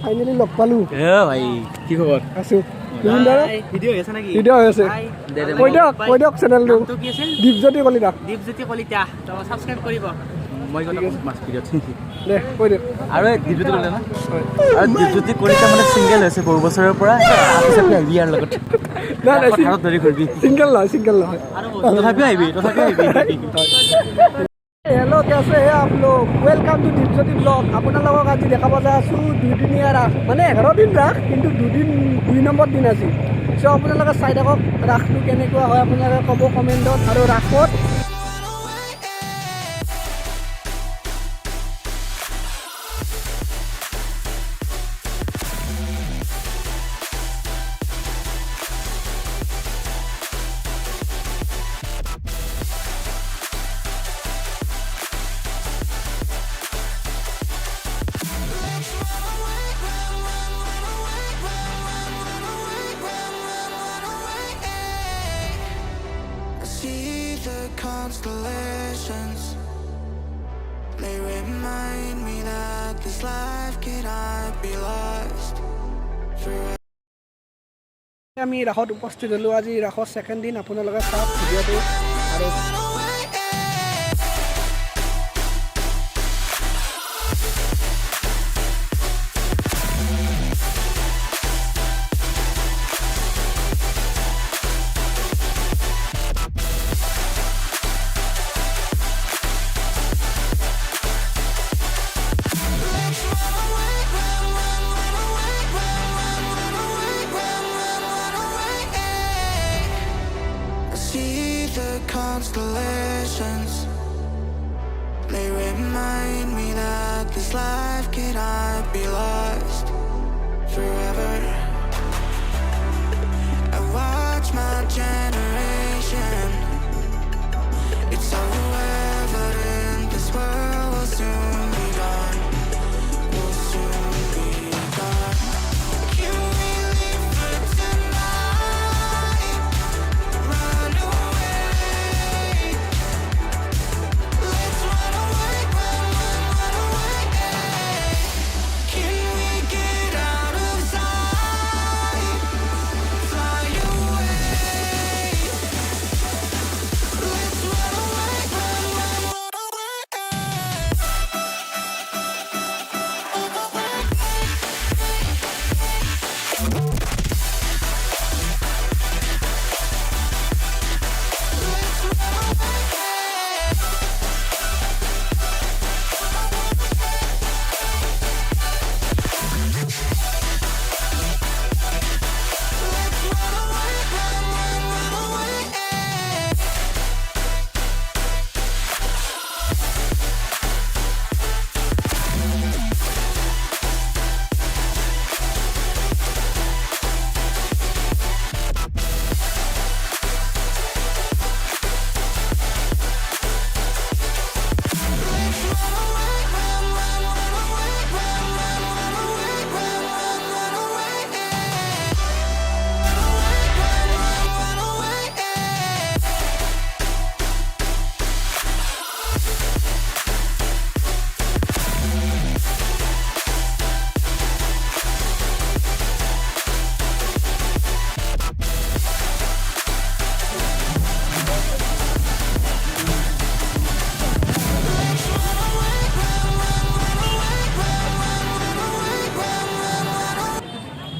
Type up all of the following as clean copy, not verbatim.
Finally লগ পালো। ভাই কি খবৰ? আছো। ভিডিঅ' হৈ আছে নেকি? ভিডিঅ' হৈ আছে। কৈ দিয়ক চেনেলটো। দীপজ্যোতি কলিতা। দীপজ্যোতি কলিতা তো সাবস্ক্ৰাইব কৰিব। মই কথা মাছ ভিডিঅ'ত দে কৈ দিয়ক। আৰু দীপজ্যোতি কলিতা না আৰু দীপজ্যোতি কলিতা মানে ছিংগল হৈছে বহু বছৰৰ পৰা পিছতে আহিবি ইয়াৰ লগত নাই ঘৰত ধৰি ঘূৰিবি। ছিংগল নহয় তথাপিও আহিবি হেল্ল' কেছে হে আপ লোক ৱেলকাম টু দীপজ্যোতি ব্লগ। আপোনালোকক আজি দেখাব যাই আছোঁ 2 দিনীয়া ৰাস, মানে 11 দিন ৰাস, কিন্তু 2 নম্বৰ দিন আজি। চ' আপোনালোকে চাই থাকক ৰাসটো কেনেকুৱা হয়, আপোনালোকে ক'ব কমেণ্টত। আৰু ৰাসত constellations, they remind me that this life cannot be lost forever. আমি ৰাসত উপস্থিত হ'লোঁ। আজি ৰাসৰ ছেকেণ্ড দিন। আপোনালোকে চাওক ভিডিঅ'টো। আৰু Constellations, they remind me that this life cannot be lost forever. I watch my generation, it's so evident this world will soon be gone, will soon be gone. Can we live for tonight? Run away.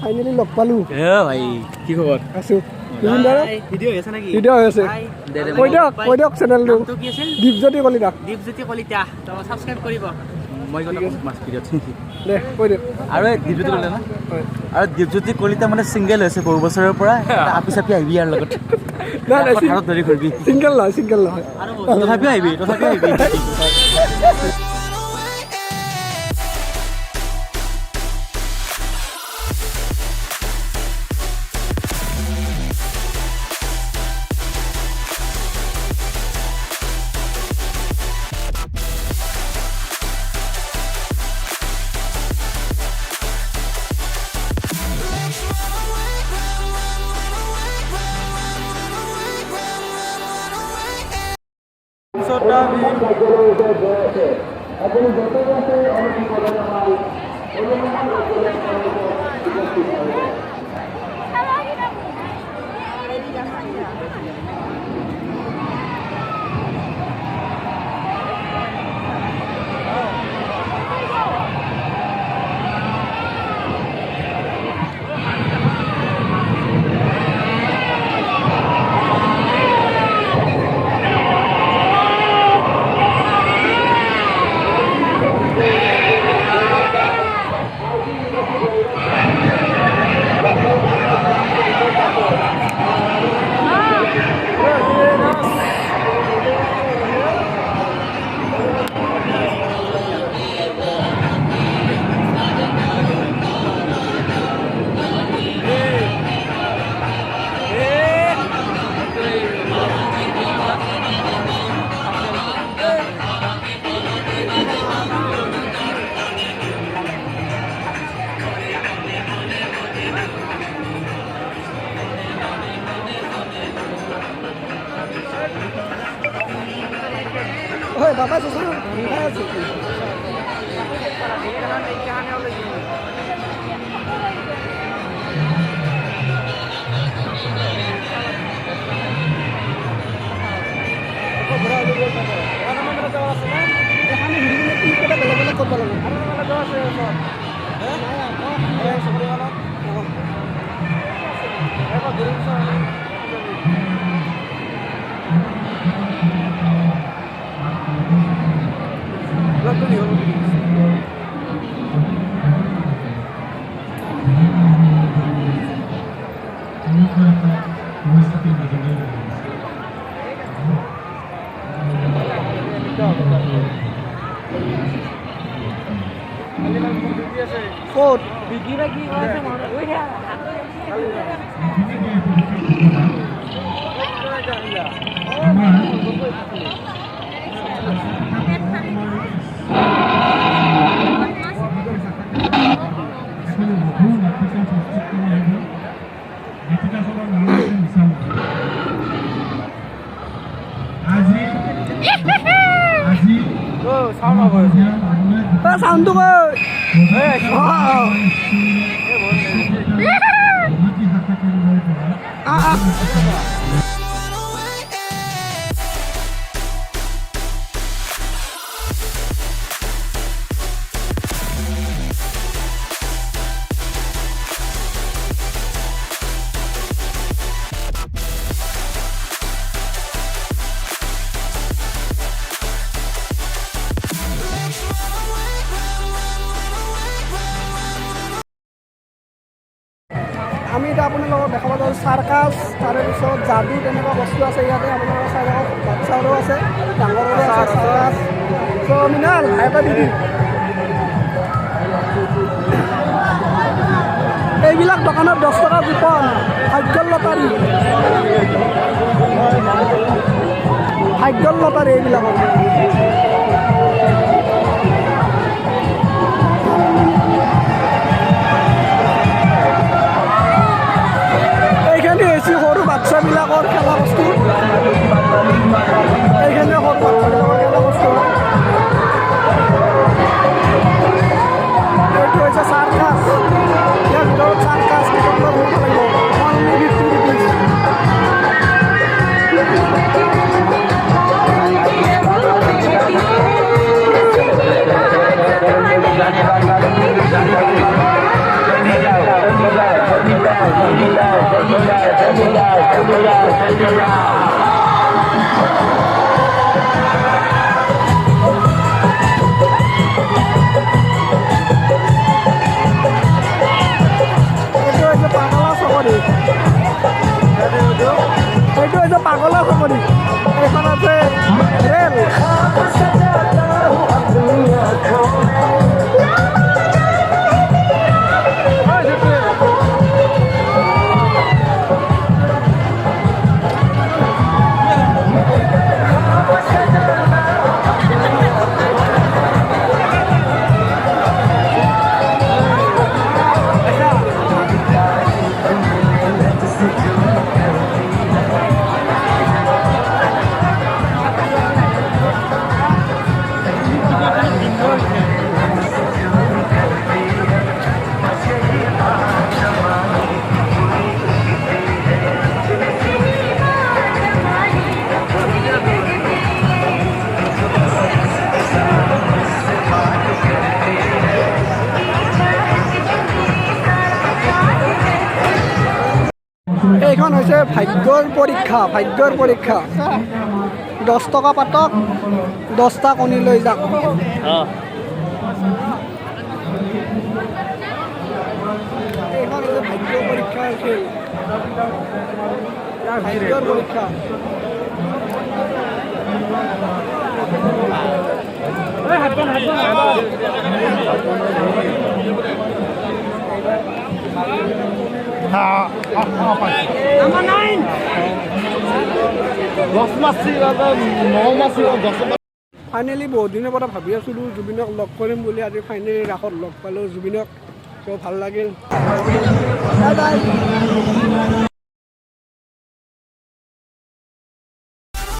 Finally লগ পালো। ভাই কি খবৰ? আছো। Video' হৈ আছে নেকি? Video' হৈ আছে। কৈ দিয়ক চেনেলটো। দীপজ্যোতি কলিতা। দীপজ্যোতি কলিতা তো সাবস্ক্ৰাইব কৰিব। মই কথা মাছ ভিডিঅ'ত দে কৈ দিয়ক। আৰু দীপজ্যোতি কলিতা না আৰু দীপজ্যোতি কলিতা মানে ছিংগল হৈছে বহু বছৰৰ পৰা আপি চাপি আহিবি ইয়াৰ লগত ঘৰত ধৰি ঘূৰিবি। ছিংগল নহয় তথাপিও আহিবি পিছত হয় বাবা চাচা খাই আছো এখানে হিন্দু ক্লিপকেইটা বেলেগ বেলেগ কৰিব লাগে ক'ত চাউণ্ডটো আমি এতিয়া আপোনালোকক দেখাব যাওঁ চাৰ্কাছ তাৰপিছত যাদু তেনেকুৱা বস্তু আছে ইয়াতে আপোনালোকৰ চাই থাকক বাচ্চাৰো আছে ডাঙৰৰো আছে চাৰ্কাছ চ' মিনাল হাই এটা দিবি এইবিলাক দোকানত 10 টকা কুপন ভাগ্যৰ লটাৰী এইবিলাকত এইখানে হৈছে সৰু বাচ্চাবিলাকৰ খেলা বস্তু এইখানে সৰু বাচ্চাবিলাকৰ খেলা বস্তু এইটো হৈছে চাৰ্কাছ ইয়াৰ ভিতৰত চাৰ্কাছ টিকট লৈ বহিব লাগিব অনলি 50 rupees এইটো হৈছে পাগলা চকৰি এইখন আছে ৰেল এইখন হৈছে ভাগ্যৰ পৰীক্ষা 10 টকা পাতক 10টা কণী লৈ যাওক এইখন হৈছে ভাগ্য পৰীক্ষাৰ খেল ভাগ্যৰ পৰীক্ষা ফাইনেলি বহুত দিনৰ পৰা ভাবি আছিলোঁ জুবিনক লগ কৰিম বুলি আজি ফাইনেলি ৰাসত লগ পালোঁ জুবিনক ত' ভাল লাগিল